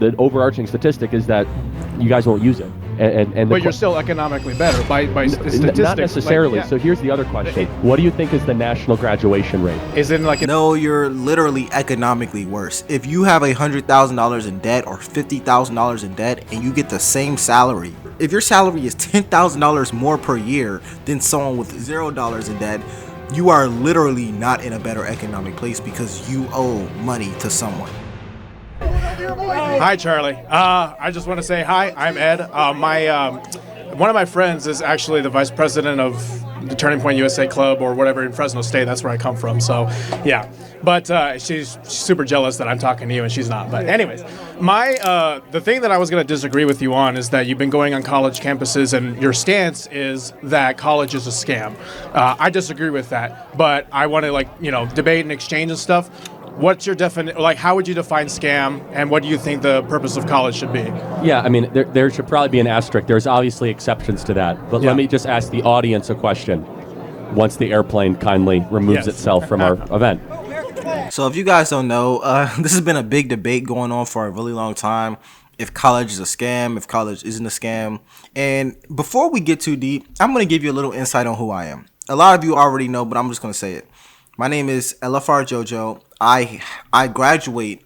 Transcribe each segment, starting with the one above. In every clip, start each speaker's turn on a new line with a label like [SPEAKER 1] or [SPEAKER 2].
[SPEAKER 1] The overarching statistic is that you guys won't use it.
[SPEAKER 2] But you're still economically better by statistics.
[SPEAKER 1] Not necessarily. So here's the other question. What do you think is the national graduation rate?
[SPEAKER 2] Is it like
[SPEAKER 3] No, you're literally economically worse. If you have $100,000 in debt or $50,000 in debt and you get the same salary, if your salary is $10,000 more per year than someone with $0 in debt, you are literally not in a better economic place because you owe money to someone.
[SPEAKER 2] Hi, Charlie. I just want to say hi. I'm Ed. One of my friends is actually the vice president of the Turning Point USA Club or whatever in Fresno State. That's where I come from. So, yeah. But she's super jealous that I'm talking to you and she's not. But anyways, the thing that I was going to disagree with you on is that you've been going on college campuses and your stance is that college is a scam. I disagree with that. But I want to debate and exchange and stuff. What's your definition? How would you define scam, and what do you think the purpose of college should be?
[SPEAKER 1] Yeah, I mean, there should probably be an asterisk. There's obviously exceptions to that. But let me just ask the audience a question once the airplane kindly removes itself from our event.
[SPEAKER 3] So if you guys don't know, this has been a big debate going on for a really long time. If college is a scam, if college isn't a scam. And before we get too deep, I'm going to give you a little insight on who I am. A lot of you already know, but I'm just going to say it. My name is LFR Jojo. I graduate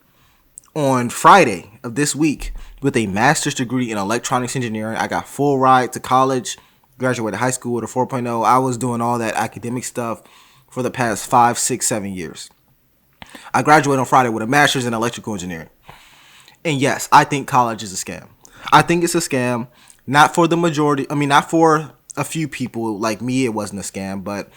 [SPEAKER 3] on Friday of this week with a master's degree in electronics engineering. I got full ride to college, graduated high school with a 4.0. I was doing all that academic stuff for the past 5, 6, 7 years. I graduated on Friday with a master's in electrical engineering. And yes, I think college is a scam. I think it's a scam, not for the majority. I mean, not for a few people like me. It wasn't a scam, but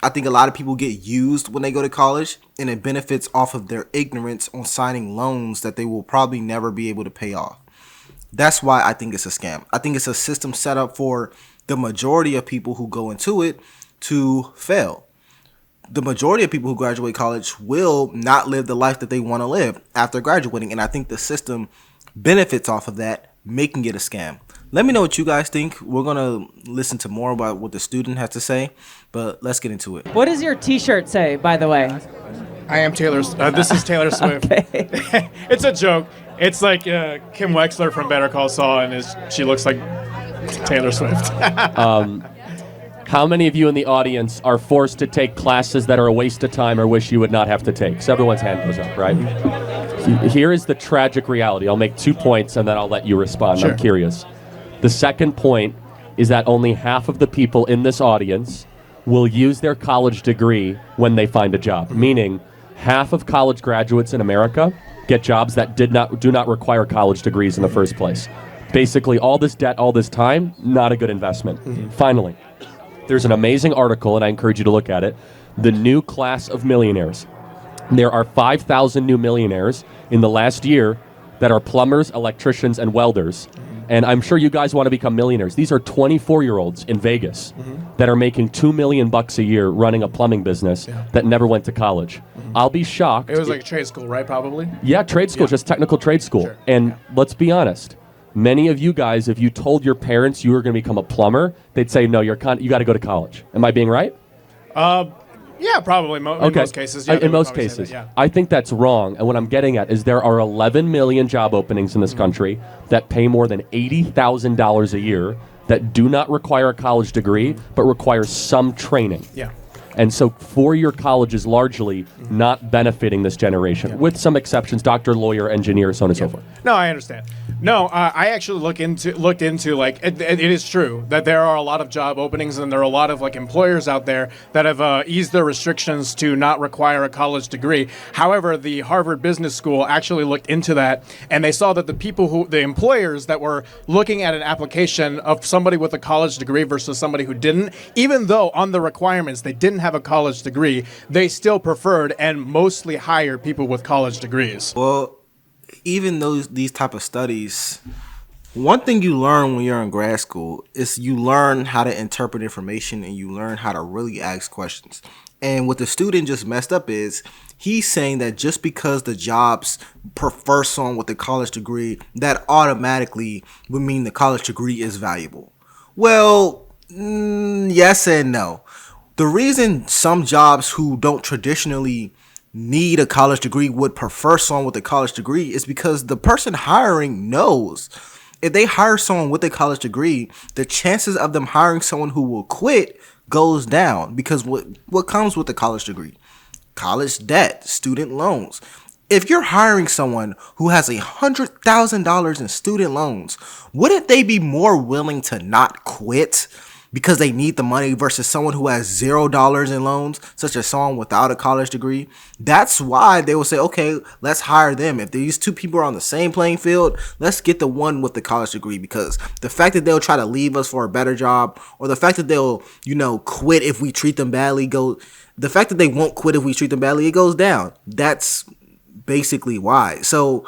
[SPEAKER 3] I think a lot of people get used when they go to college, and it benefits off of their ignorance on signing loans that they will probably never be able to pay off. That's why I think it's a scam. I think it's a system set up for the majority of people who go into it to fail. The majority of people who graduate college will not live the life that they want to live after graduating, and I think the system benefits off of that, making it a scam. Let me know what you guys think. We're going to listen to more about what the student has to say, but let's get into it.
[SPEAKER 4] What does your t-shirt say, by the way?
[SPEAKER 2] I am Taylor. This is Taylor Swift. It's a joke. It's like Kim Wexler from Better Call Saul, and she looks like Taylor Swift.
[SPEAKER 1] How many of you in the audience are forced to take classes that are a waste of time or wish you would not have to take? So everyone's hand goes up, right? Here is the tragic reality. I'll make 2 points, and then I'll let you respond. Sure. I'm curious. The second point is that only half of the people in this audience will use their college degree when they find a job, meaning half of college graduates in America get jobs that do not require college degrees in the first place. Basically, all this debt, all this time, not a good investment. Finally, there's an amazing article, and I encourage you to look at it, The New Class of Millionaires. There are 5,000 new millionaires in the last year that are plumbers, electricians, and welders. And I'm sure you guys want to become millionaires. These are 24-year-olds in Vegas that are making $2 million a year running a plumbing business that never went to college. I'll be shocked.
[SPEAKER 2] It was like a trade school, right? Probably.
[SPEAKER 1] Yeah, trade school, just technical trade school. Sure. And let's be honest. Many of you guys, if you told your parents you were going to become a plumber, they'd say, no, you got to go to college. Am I being right?
[SPEAKER 2] Yeah, probably. In most cases. Yeah,
[SPEAKER 1] in most cases. I think that's wrong. And what I'm getting at is there are 11 million job openings in this country that pay more than $80,000 a year that do not require a college degree, but require some training.
[SPEAKER 2] Yeah.
[SPEAKER 1] And so four-year college is largely not benefiting this generation, with some exceptions, doctor, lawyer, engineer, so on and so forth.
[SPEAKER 2] No, I understand. No, I actually looked into like it is true that there are a lot of job openings and there are a lot of like employers out there that have eased their restrictions to not require a college degree. However, the Harvard Business School actually looked into that and they saw that the employers that were looking at an application of somebody with a college degree versus somebody who didn't, even though on the requirements they didn't have a college degree, they still preferred and mostly hired people with college degrees.
[SPEAKER 3] Well, even these type of studies, one thing you learn when you're in grad school is you learn how to interpret information and you learn how to really ask questions. And what the student just messed up is he's saying that just because the jobs prefer someone with a college degree, that automatically would mean the college degree is valuable. Well, yes and no. The reason some jobs who don't traditionally need a college degree, would prefer someone with a college degree, is because the person hiring knows if they hire someone with a college degree, the chances of them hiring someone who will quit goes down, because what comes with a college degree? College debt, student loans. If you're hiring someone who has $100,000 in student loans, wouldn't they be more willing to not quit because they need the money versus someone who has $0 in loans, such as someone without a college degree? That's why they will say, okay, let's hire them. If these two people are on the same playing field, let's get the one with the college degree, because the fact that they'll try to leave us for a better job, or the fact that they'll, quit if we treat them badly, the fact that they won't quit if we treat them badly, it goes down. That's basically why. So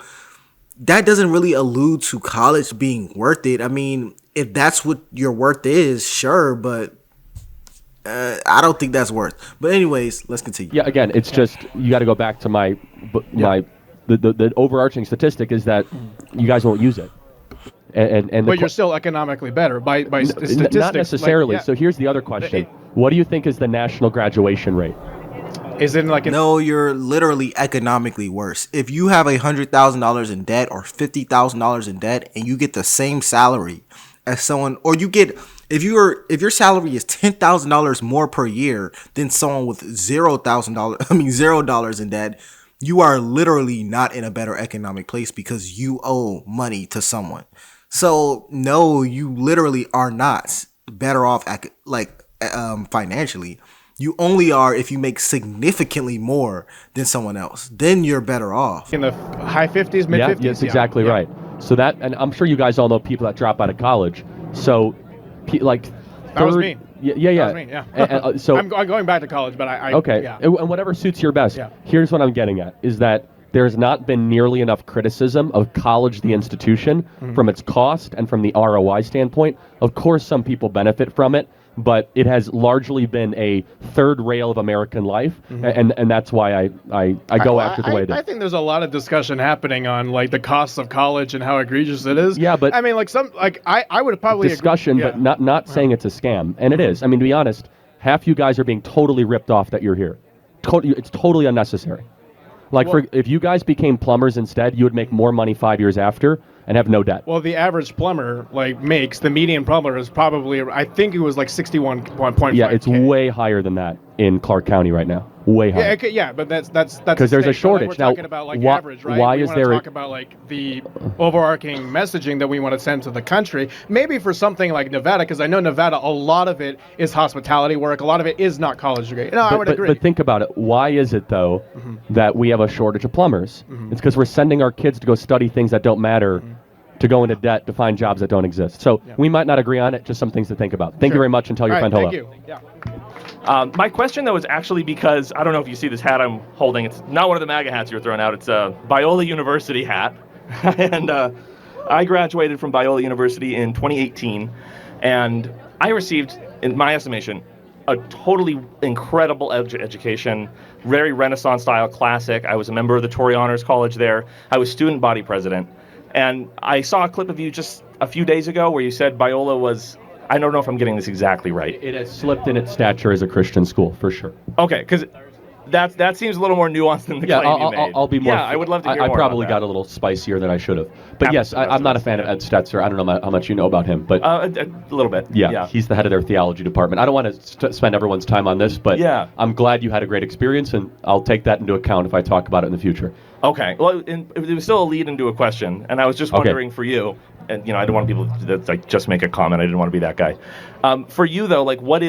[SPEAKER 3] that doesn't really allude to college being worth it. I mean, if that's what your worth is, sure, but I don't think that's worth. But anyways, let's continue.
[SPEAKER 1] Yeah, again, it's just you got to go back to the overarching statistic is that you guys won't use it. And
[SPEAKER 2] but you're still economically better by statistics.
[SPEAKER 1] Not necessarily. So here's the other question: what do you think is the national graduation rate?
[SPEAKER 2] Is it like
[SPEAKER 3] no? You're literally economically worse. If you have $100,000 in debt or $50,000 in debt, and you get the same salary as someone, or you get if your salary is $10,000 more per year than someone with $0 in debt, you are literally not in a better economic place because you owe money to someone. So no, you literally are not better off financially. You only are if you make significantly more than someone else. Then you're better off.
[SPEAKER 2] In the high 50s, mid 50s.
[SPEAKER 1] Yeah, that's exactly right. So that, and I'm sure you guys all know people that drop out of college. So, that
[SPEAKER 2] was me.
[SPEAKER 1] Yeah.
[SPEAKER 2] That was me, yeah.
[SPEAKER 1] So
[SPEAKER 2] I'm going back to college, but I
[SPEAKER 1] okay.
[SPEAKER 2] Yeah.
[SPEAKER 1] And whatever suits your best.
[SPEAKER 2] Yeah.
[SPEAKER 1] Here's what I'm getting at, is that there's not been nearly enough criticism of college, the institution, from its cost and from the ROI standpoint. Of course, some people benefit from it, but it has largely been a third rail of American life, and that's why I go after the way it is.
[SPEAKER 2] I think there's a lot of discussion happening on like the costs of college and how egregious it is.
[SPEAKER 1] Yeah, but
[SPEAKER 2] I mean, I would probably
[SPEAKER 1] discussion,
[SPEAKER 2] agree.
[SPEAKER 1] But not saying it's a scam, and it is. I mean, to be honest, half you guys are being totally ripped off that you're here. It's totally unnecessary. If you guys became plumbers instead, you would make more money 5 years after and have no debt.
[SPEAKER 2] Well, the average plumber the median plumber is probably, I think it was like 61.5.
[SPEAKER 1] Yeah, it's way higher than that in Clark County right now. Way higher.
[SPEAKER 2] Yeah, okay, yeah, but that's
[SPEAKER 1] because there's a shortage.
[SPEAKER 2] We're talking about average, right?
[SPEAKER 1] Why
[SPEAKER 2] we
[SPEAKER 1] is
[SPEAKER 2] want to
[SPEAKER 1] there
[SPEAKER 2] talk about the overarching messaging that we want to send to the country. Maybe for something like Nevada, because I know Nevada, a lot of it is hospitality work. A lot of it is not college degree. No, I would agree.
[SPEAKER 1] But think about it. Why is it though that we have a shortage of plumbers? It's because we're sending our kids to go study things that don't matter. To go into debt to find jobs that don't exist. So we might not agree on it, just some things to think about. Thank you very much, and tell your friend hello.
[SPEAKER 2] Thank you. Yeah.
[SPEAKER 5] My question, though, is actually because, I don't know if you see this hat I'm holding. It's not one of the MAGA hats you're throwing out. It's a Biola University hat. And I graduated from Biola University in 2018. And I received, in my estimation, a totally incredible education, very Renaissance-style classic. I was a member of the Torrey Honors College there. I was student body president. And I saw a clip of you just a few days ago where you said Biola was, I don't know if I'm getting this exactly right.
[SPEAKER 1] It has slipped in its stature as a Christian school, for sure.
[SPEAKER 5] Okay, because that seems a little more nuanced than the claim you made.
[SPEAKER 1] I'll be more.
[SPEAKER 5] Yeah, I would love to hear more
[SPEAKER 1] I probably
[SPEAKER 5] about
[SPEAKER 1] got a little spicier than I should have. But yes, I'm not a fan of Ed Stetzer. I don't know how much you know about him, but
[SPEAKER 5] a little bit.
[SPEAKER 1] Yeah, he's the head of their theology department. I don't want to spend everyone's time on this, but I'm glad you had a great experience, and I'll take that into account if I talk about it in the future.
[SPEAKER 5] Okay. Well, it was still a lead into a question, and I was just wondering for you, and I didn't want people to just make a comment. I didn't want to be that guy. For you though, what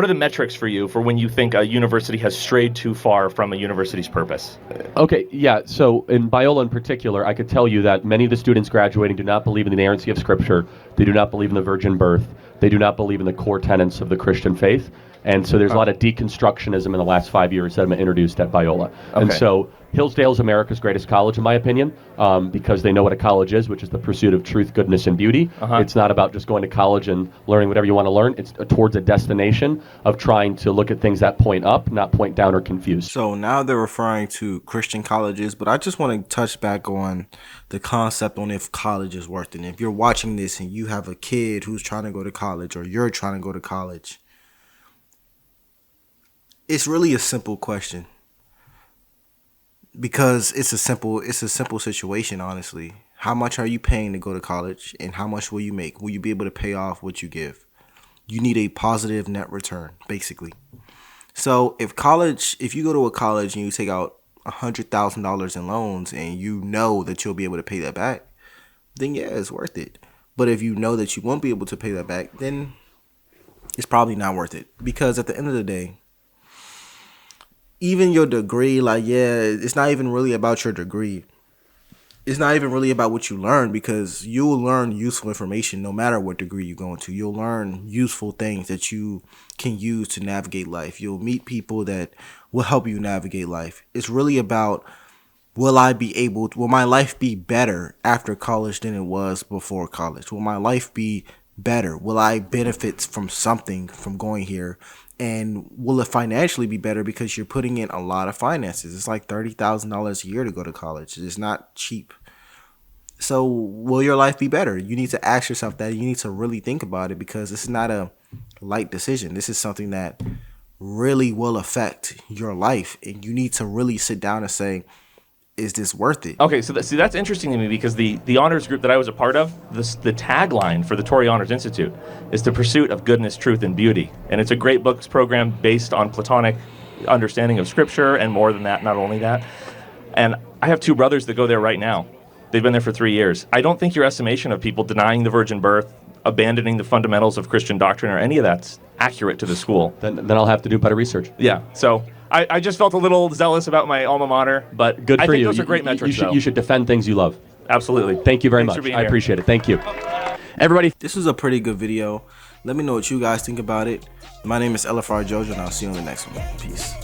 [SPEAKER 5] are the metrics for you for when you think a university has strayed too far from a university's purpose?
[SPEAKER 1] Okay, yeah. So in Biola in particular, I could tell you that many of the students graduating do not believe in the inerrancy of Scripture. They do not believe in the virgin birth. They do not believe in the core tenets of the Christian faith. And so there's a lot of deconstructionism in the last 5 years that have been introduced at Biola. Okay. And so Hillsdale's America's greatest college, in my opinion, because they know what a college is, which is the pursuit of truth, goodness, and beauty. It's not about just going to college and learning whatever you want to learn. It's towards a destination of trying to look at things that point up, not point down or confuse.
[SPEAKER 3] So now they're referring to Christian colleges, but I just want to touch back on the concept on if college is worth it. If you're watching this and you have a kid who's trying to go to college or you're trying to go to college, it's really a simple question. because it's a simple situation, honestly. How much are you paying to go to college, and how much will you make? Will you be able to pay off what you give? You need a positive net return, basically. So if you go to a college and you take out $100,000 in loans and you know that you'll be able to pay that back, then yeah, it's worth it. But if you know that you won't be able to pay that back, then it's probably not worth it. Because at the end of the day, even your degree, like, yeah, it's not even really about your degree. It's not even really about what you learn, because you'll learn useful information no matter what degree you're going to. You'll learn useful things that you can use to navigate life. You'll meet people that will help you navigate life. It's really about, will my life be better after college than it was before college? Will my life be better? Will I benefit from something from going here? And will it financially be better, because you're putting in a lot of finances? It's like $30,000 a year to go to college. It's not cheap. So will your life be better? You need to ask yourself that. You need to really think about it, because this is not a light decision. This is something that really will affect your life. And you need to really sit down and say, is this worth it?
[SPEAKER 5] Okay, so that's interesting to me, because the honors group that I was a part of, the tagline for the Torrey Honors Institute is the pursuit of goodness, truth, and beauty. And it's a great books program based on Platonic understanding of Scripture, and more than that, not only that. And I have two brothers that go there right now. They've been there for 3 years. I don't think your estimation of people denying the virgin birth, abandoning the fundamentals of Christian doctrine, or any of that's accurate to the school.
[SPEAKER 1] Then I'll have to do better research.
[SPEAKER 5] Yeah, so I just felt a little zealous about my alma mater, but
[SPEAKER 1] Good for
[SPEAKER 5] I think
[SPEAKER 1] you.
[SPEAKER 5] those are great metrics,
[SPEAKER 1] You should defend things you love.
[SPEAKER 5] Absolutely.
[SPEAKER 1] Thank you very
[SPEAKER 5] Thanks for
[SPEAKER 1] much.
[SPEAKER 5] being
[SPEAKER 1] I
[SPEAKER 5] here.
[SPEAKER 1] appreciate it. Thank you. Everybody.
[SPEAKER 3] This was a pretty good video. Let me know what you guys think about it. My name is Jojo, and I'll see you on the next one. Peace.